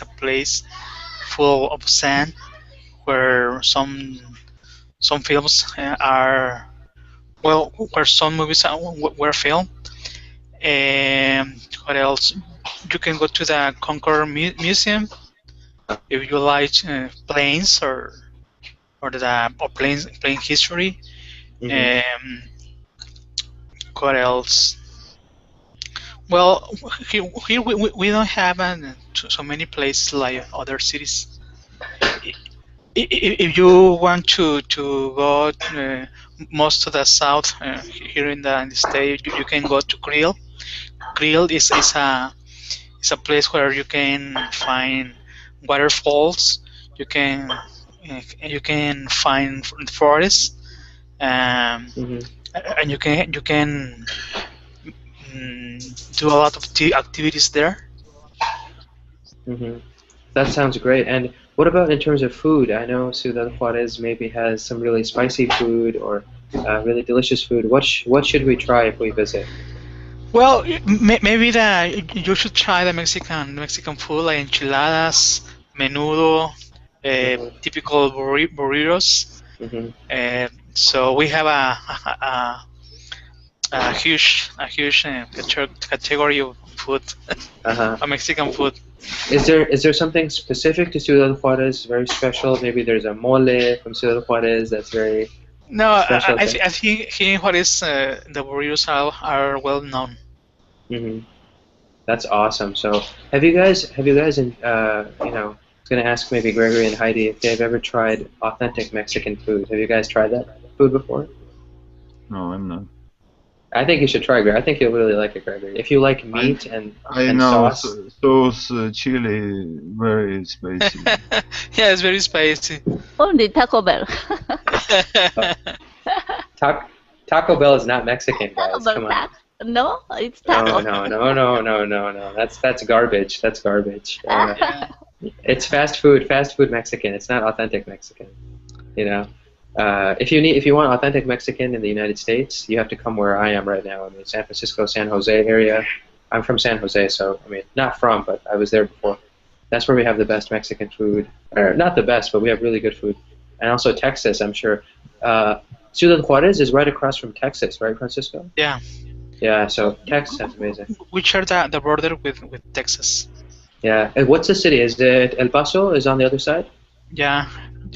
a place full of sand where some films where some movies were filmed. What else? You can go to the Concord Museum if you like planes or plane history. What else? Well, here we don't have so many places like other cities. If you want to go most to the south here in the state, you can go to Grill. Grill is a place where you can find waterfalls. You can find forests, and you can do a lot of activities there. That sounds great. And what about in terms of food? I know Ciudad Juarez maybe has some really spicy food or really delicious food. What should we try if we visit? Well, maybe you should try the Mexican food like enchiladas, menudo, typical burritos. So we have a huge category of food, Mexican food. Is there something specific to Ciudad Juarez, very special? Maybe there's a mole from Ciudad Juarez that's very special. I think here in Juarez the burritos are well known. That's awesome. So have you guys I was going to ask maybe Gregory and Heidi if they've ever tried authentic Mexican food. Have you guys tried that food before? No, I'm not. I think you should try, Gregory. I think you'll really like it, Gregory. If you like meat and sauce. Sauce, chili, very spicy. Yeah, it's very spicy. Only Taco Bell. Taco Bell is not Mexican, guys. Come on. No, it's taco. No. That's garbage. That's garbage. It's fast food Mexican. It's not authentic Mexican. If you want authentic Mexican in the United States, you have to come where I am right now. I mean, San Francisco, San Jose area. I'm from San Jose, so I mean, not from, but I was there before. That's where we have the best Mexican food, or not the best, but we have really good food. And also Texas, I'm sure. Ciudad Juarez is right across from Texas, right, Francisco? Yeah. Yeah. So Texas, that's amazing. We share the border with Texas. Yeah. And what's the city? Is it El Paso? Is on the other side? Yeah.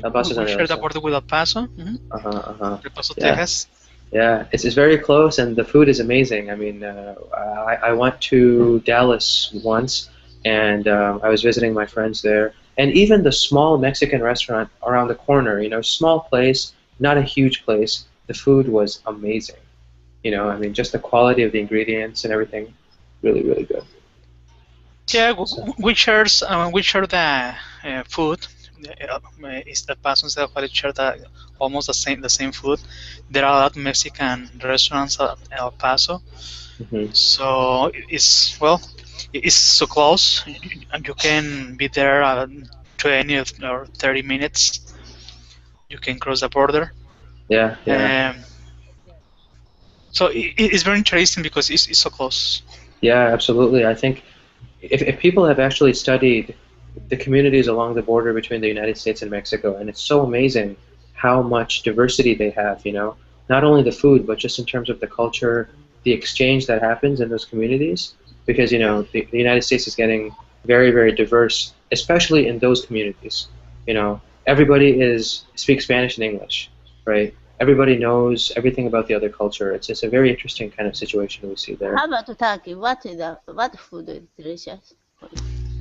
El Paso's on the other side. We share the side. border with El Paso. El Paso, Texas. Yeah, it's very close, and the food is amazing. I mean, I went to Dallas once, and I was visiting my friends there. And even the small Mexican restaurant around the corner, you know, small place, not a huge place, the food was amazing. You know, I mean, just the quality of the ingredients and everything, really, really good. Yeah, So, we share the food. Is the persons that we share almost the same food. There are a lot of Mexican restaurants at El Paso, so it's well, it's so close, and you can be there 20 or 30 minutes. You can cross the border. yeah, yeah. So it's very interesting because it's so close. Yeah, absolutely. I think if people have actually studied the communities along the border between the United States and Mexico, and it's so amazing how much diversity they have, you know, not only the food, but just in terms of the culture, the exchange that happens in those communities, because, you know, the United States is getting very, very diverse, especially in those communities. You know, everybody speaks Spanish and English, right? Everybody knows everything about the other culture. It's a very interesting kind of situation we see there. How about Turkey? What food is delicious?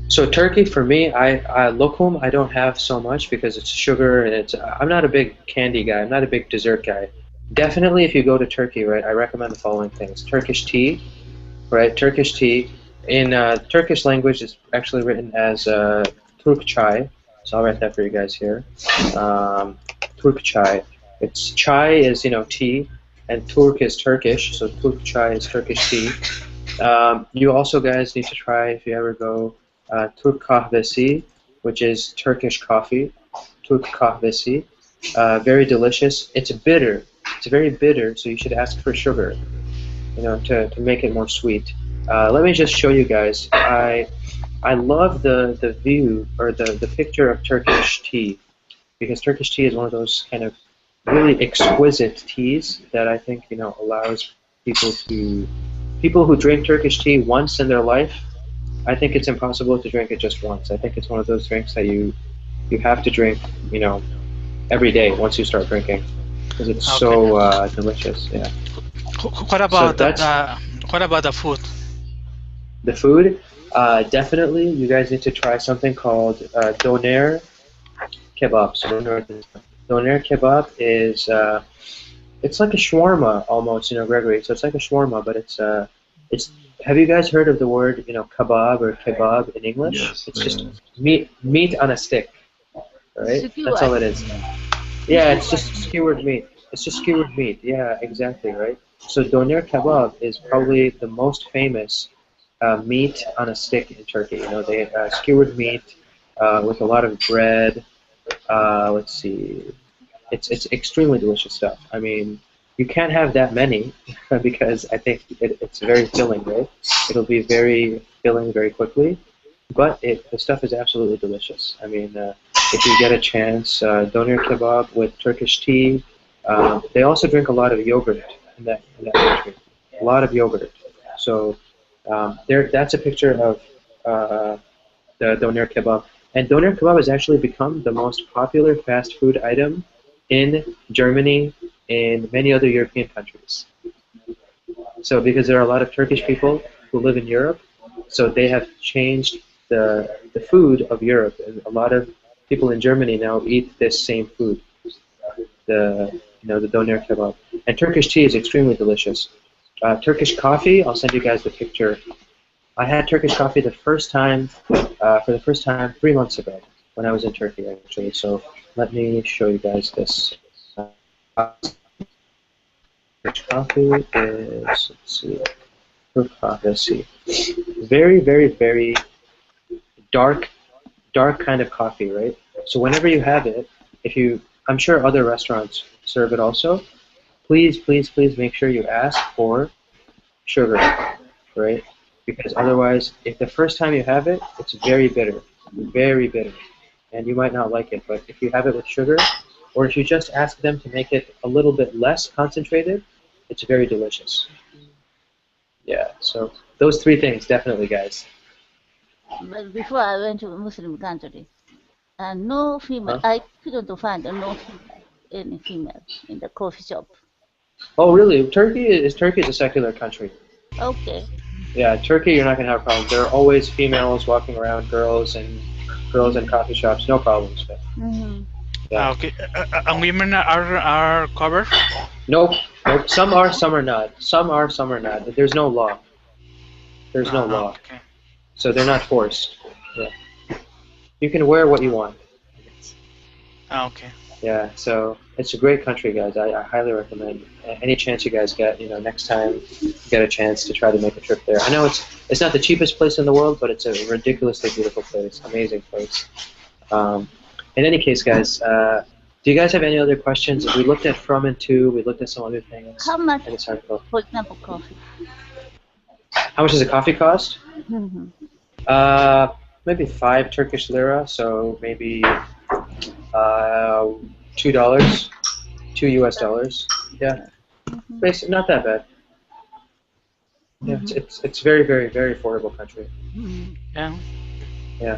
So Turkey, for me, lokum I don't have so much because it's sugar and I'm not a big candy guy. I'm not a big dessert guy. Definitely, if you go to Turkey, right, I recommend the following things: Turkish tea, right? Turkish tea in Turkish language is actually written as Turk chai. So I'll write that for you guys here. Turk chai. It's chai is, you know, tea, and Turk is Turkish, so Turk chai is Turkish tea. You also guys need to try, if you ever go, Turk kahvesi, which is Turkish coffee. Turk kahvesi. Very delicious. It's bitter. It's very bitter, so you should ask for sugar, you know, to make it more sweet. Let me just show you guys. I love the view or the picture of Turkish tea, because Turkish tea is one of those kind of really exquisite teas that I think, you know, allows people who drink Turkish tea once in their life. I think it's impossible to drink it just once. I think it's one of those drinks that you have to drink, you know, every day once you start drinking, because it's so delicious. Yeah. What about what about the food? The food, definitely, you guys need to try something called doner kebab. So doner kebab is it's like a shawarma almost, you know, Gregory. So it's like a shawarma, but it's have you guys heard of the word, you know, kebab or kebab in English? Yes. It's just meat on a stick, right? That's all it is. Yeah, it's just skewered meat. It's just skewered meat. Yeah, exactly, right? So doner kebab is probably the most famous meat on a stick in Turkey. You know, they skewered meat with a lot of bread. Let's see. It's extremely delicious stuff. I mean, you can't have that many because I think it's very filling, right? It'll be very filling very quickly, but the stuff is absolutely delicious. I mean, if you get a chance, doner kebab with Turkish tea. They also drink a lot of yogurt in that country. A lot of yogurt. So that's a picture of the doner kebab. And doner kebab has actually become the most popular fast food item in Germany and many other European countries. So because there are a lot of Turkish people who live in Europe, so they have changed the food of Europe. And a lot of people in Germany now eat this same food, the doner kebab. And Turkish tea is extremely delicious. Turkish coffee, I'll send you guys the picture. I had Turkish coffee for the first time 3 months ago when I was in Turkey, actually. So let me show you guys this. Turkish coffee is, let's see, let's see. Very, very, very dark kind of coffee, right? So whenever you have it, I'm sure other restaurants serve it also. Please, please, please make sure you ask for sugar, right? Because otherwise, if the first time you have it, it's very bitter, and you might not like it. But if you have it with sugar, or if you just ask them to make it a little bit less concentrated, it's very delicious. Yeah, so those 3 things, definitely, guys. But before I went to a Muslim country, no female, I couldn't find any female in the coffee shop. Oh, really? Turkey is a secular country. Okay. Yeah, Turkey, you're not gonna have problems. There are always females walking around, girls in coffee shops, no problems. Mm-hmm. Yeah. Okay. And women are covered? Nope. Nope. Some are, some are not. Some are, some are not. There's no law. There's no law. Okay. So they're not forced. Yeah. You can wear what you want. Okay. Yeah, so it's a great country, guys. I highly recommend. Any chance you guys get, next time you get a chance to try to make a trip there. I know it's not the cheapest place in the world, but it's a ridiculously beautiful place, amazing place. In any case, guys, do you guys have any other questions? We looked at from and to. We looked at some other things. How much, in this article. for example, coffee? How much does a coffee cost? Mm-hmm. Maybe 5 Turkish lira, so maybe $2, $2 US. Yeah, basically not that bad. Yeah, it's very, very, very affordable country. Yeah. Yeah.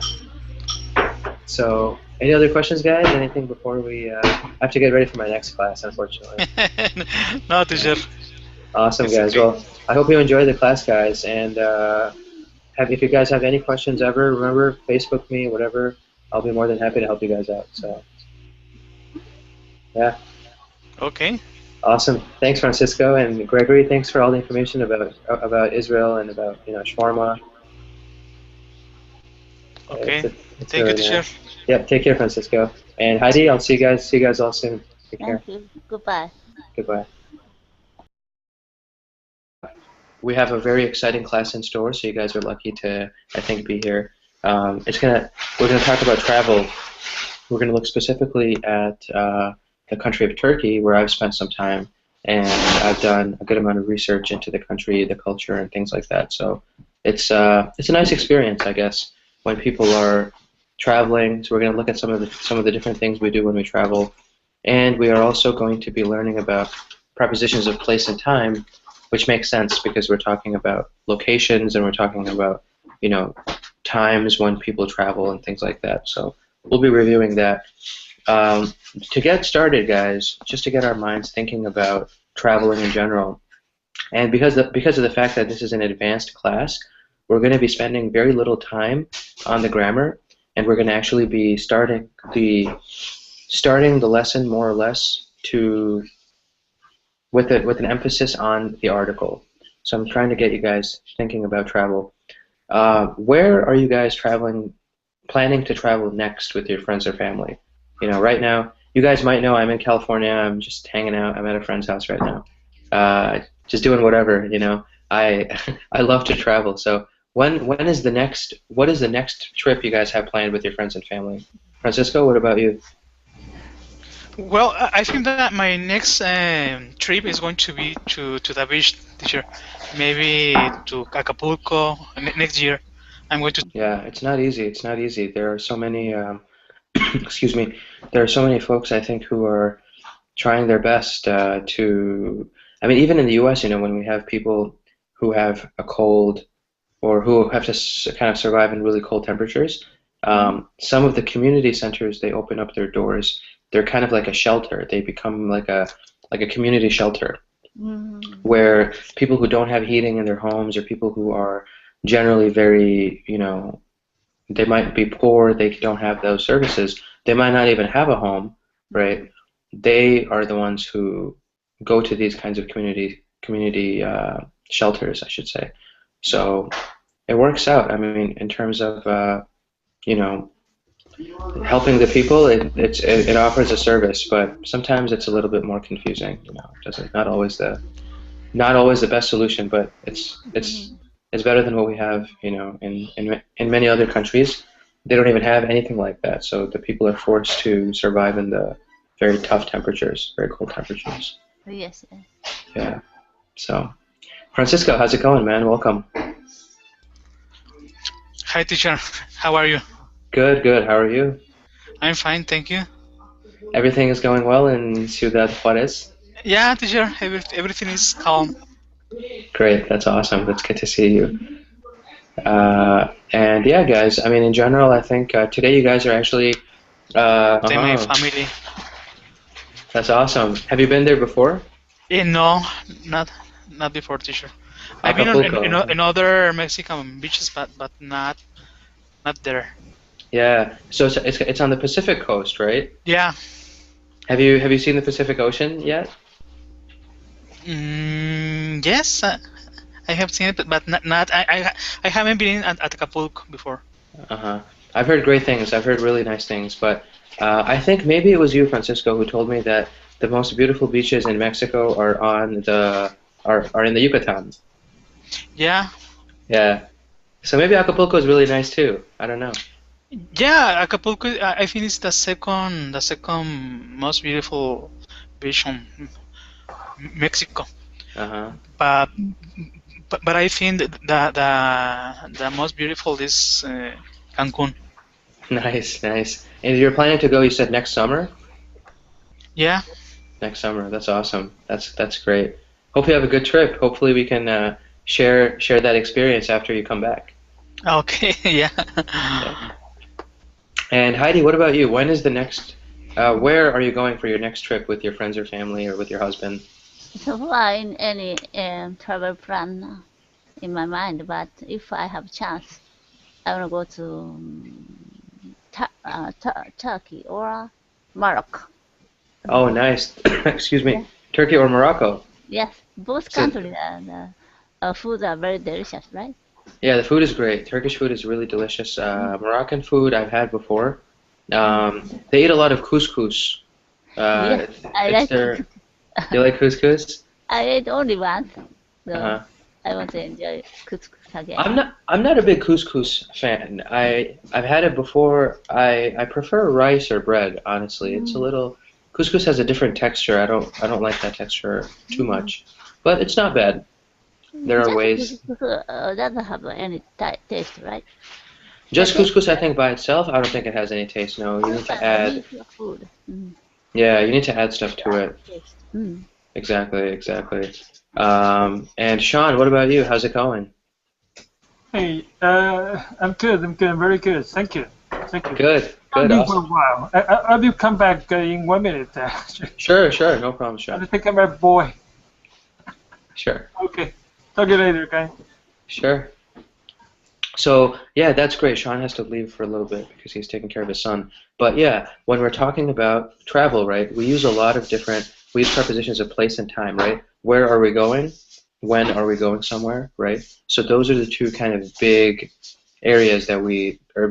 So, any other questions, guys? Anything before we? I have to get ready for my next class, unfortunately. No, teacher. Awesome, guys. Well, I hope you enjoy the class, guys. And if you guys have any questions ever, remember, Facebook me, whatever. I'll be more than happy to help you guys out. So, yeah. Okay. Awesome. Thanks, Francisco and Gregory. Thanks for all the information about Israel and about shawarma. Okay. It's Thank really you, nice. teacher. Yep. Take care, Francisco. And Heidi, I'll see you guys all soon. Take care. Thank you. Goodbye. Goodbye. We have a very exciting class in store, so you guys are lucky to, I think, be here. We're gonna talk about travel. We're gonna look specifically at the country of Turkey, where I've spent some time, and I've done a good amount of research into the country, the culture, and things like that. So it's a nice experience, I guess, when people are traveling. So we're gonna look at some of the different things we do when we travel, and we are also going to be learning about prepositions of place and time, which makes sense because we're talking about locations and we're talking about times when people travel and things like that. So we'll be reviewing that. To get started, guys, just to get our minds thinking about traveling in general, and because of the fact that this is an advanced class, we're going to be spending very little time on the grammar, and we're going to actually be starting the lesson more or less with an emphasis on the article. So I'm trying to get you guys thinking about travel. Where are you guys planning to travel next with your friends or family? Right now, you guys might know I'm in California. I'm just hanging out. I'm at a friend's house right now, just doing whatever. I love to travel. So what is the next trip you guys have planned with your friends and family? Francisco, what about you? Well, I think that my next trip is going to be to the beach, teacher. Maybe to Acapulco next year. I'm going to. Yeah, it's not easy. It's not easy. There are so many. Excuse me. There are so many folks, I think, who are trying their best to. I mean, even in the U.S., when we have people who have a cold or who have to kind of survive in really cold temperatures, some of the community centers, they open up their doors. They're kind of like a shelter. They become like a community shelter, where people who don't have heating in their homes, or people who are generally very, they might be poor, they don't have those services, they might not even have a home, right? They are the ones who go to these kinds of community shelters, I should say. So it works out. I mean, in terms of helping the people, it offers a service, but sometimes it's a little bit more confusing. It's not always the best solution, but it's better than what we have. In many other countries, they don't even have anything like that. So the people are forced to survive in the very tough temperatures, very cold temperatures. Yes. Yeah. So, Francisco, how's it going, man? Welcome. Hi, teacher. How are you? Good, good. How are you? I'm fine, thank you. Everything is going well in Ciudad Juarez? Yeah, teacher. Everything is calm. Great. That's awesome. That's good to see you. And yeah, guys, I mean, in general, I think today you guys are actually... My family. That's awesome. Have you been there before? No, not before, teacher. I've been Acapulco. in other Mexican beaches, but not there. Yeah. So it's on the Pacific coast, right? Yeah. Have you seen the Pacific Ocean yet? Yes, I have seen it, but not I haven't been at Acapulco before. Uh-huh. I've heard great things. I've heard really nice things, but I think maybe it was you, Francisco, who told me that the most beautiful beaches in Mexico are in the Yucatan. Yeah. Yeah. So maybe Acapulco is really nice too. I don't know. Yeah, Acapulco. I think it's the second most beautiful beach on Mexico. Uh-huh. But I think the most beautiful is Cancun. Nice, nice. And you're planning to go, you said next summer? Yeah. Next summer. That's awesome. That's great. Hope you have a good trip. Hopefully we can share that experience after you come back. Okay. Yeah. And Heidi, what about you? When is the next? Where are you going for your next trip with your friends or family or with your husband? So far, in any travel plan in my mind, but if I have chance, I want to go to Turkey or Morocco. Oh, nice. Excuse me. Yeah. Turkey or Morocco? Yes, both So- countries food are very delicious, right? Yeah, the food is great. Turkish food is really delicious. Moroccan food I've had before. They eat a lot of couscous. Yes, I like their. You like couscous? I ate only once, so Uh-huh. I want to enjoy couscous again. I'm not a big couscous fan. I've had it before. I prefer rice or bread, honestly. It's a little couscous has a different texture. I don't like that texture too much. But it's not bad. There are ways. Doesn't have any taste, right? Just couscous, I think by itself, I don't think it has any taste. No, you need to add. Food. Yeah, you need to add stuff to it. Mm. Exactly. And Sean, what about you? How's it going? Hey, I'm good. I'm very good. Thank you. Good. I'll be for a Awesome. while. I will come back in 1 minute. Sure, no problem, I Sean. have to take care of my boy. Sure. Okay. Talk to you later, okay? Sure. So, yeah, that's great. Sean has to leave for a little bit because he's taking care of his son. But yeah, when we're talking about travel, right, we use prepositions of place and time, right? Where are we going? When are we going somewhere, right? So those are the two kind of big areas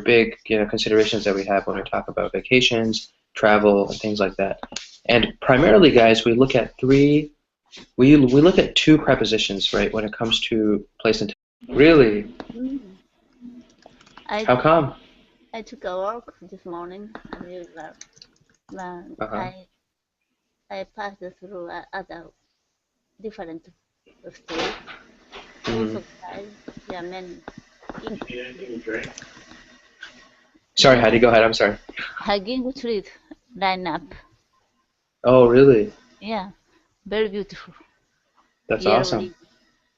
big, considerations that we have when we talk about vacations, travel, and things like that. And primarily, guys, we look at two prepositions, right, when it comes to place and time. Really? How come? I took a walk this morning as usual. I passed through other different streets. Both of sides, there are many. Sorry, Heidi, go ahead. I'm sorry. Hanging trees line up. Oh, really? Yeah, very beautiful. That's Yellow awesome. leaves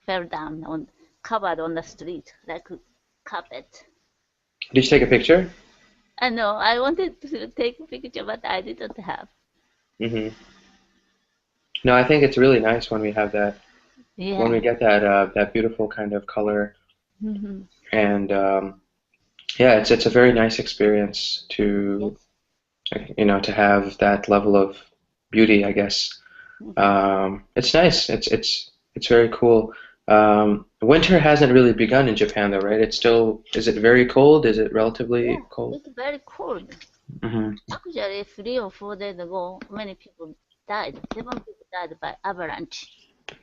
fell down covered on the street like a carpet. Did you take a picture? I know. I wanted to take a picture, but I didn't have. No, I think it's really nice when we have that. Yeah. When we get that beautiful kind of color, and yeah, it's a very nice experience to to have that level of beauty, I guess. It's nice. It's very cool. Winter hasn't really begun in Japan, though, right? Is it very cold? Is it relatively cold? It's very cold. Actually, 3 or 4 days ago, many people died. 7 people died by avalanche.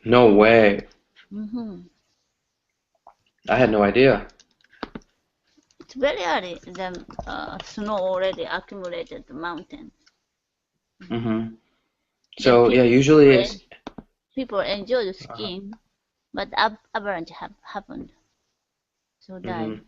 No way. I had no idea. It's very early. The snow already accumulated the mountain. So yeah, usually people enjoy the skiing, but avalanche happened. So died.